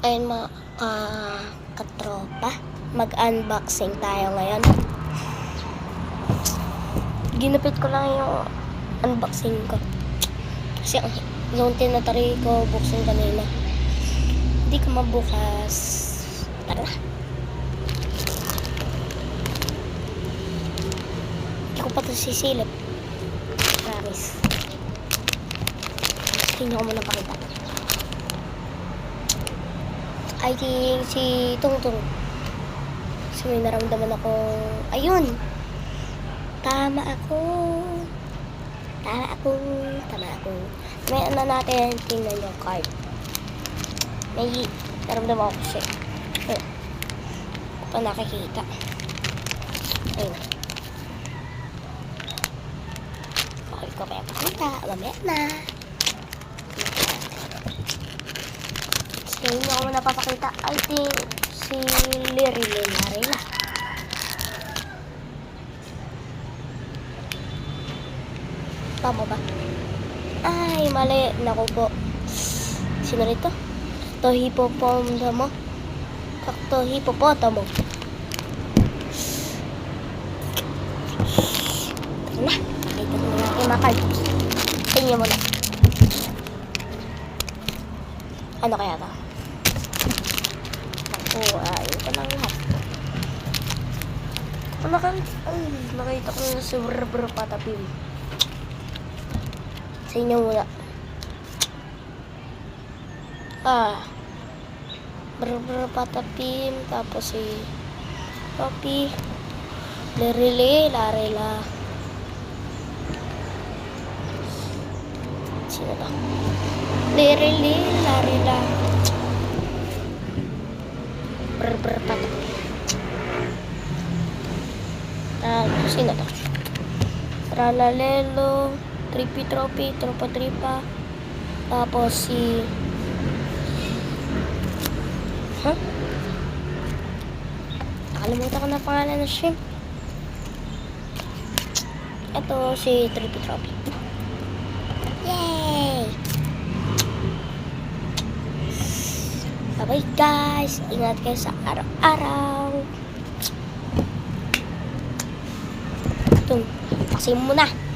Ayun mga katropa, mag-unboxing tayo ngayon. Ginupit ko lang yung unboxing ko. Kasi yung tinatry ko buksan kanina, hindi ko mabukas. Tara na. Hindi ko pa ito sisilip. Promise. Hindi ko muna pakita. I think si Tungtung. So may naramdaman akong, ayun! Tama ako. May ano natin, tingnan yung card. May naramdaman ako siya. Ayun. Pa nakikita. Ayun. Okay ko kaya pakita. Mamaya na. So yun ako muna papakita. I think si Larila. Tama ba? Ay, mali. Naku po. Sino rito? Hippopotamus. Hippopotamus. Tara na. Ito na natin mga cards. Tingnan mo na. Ano kaya ito? Ako, ayun ko lang lahat. Nakita ko na si Patapim. Sa inyo muna. Patapim. Tapos si Poppy. Larila. Sino to? Larila. Patapim. Sino to? Tralalelo. Tropa Tripa. Tapos si nakalimutan ko na pangalan ng shrimp. Ito si Tropi. Yay! Bye guys, ingat kayo sa araw-araw. Ito, kasi muna.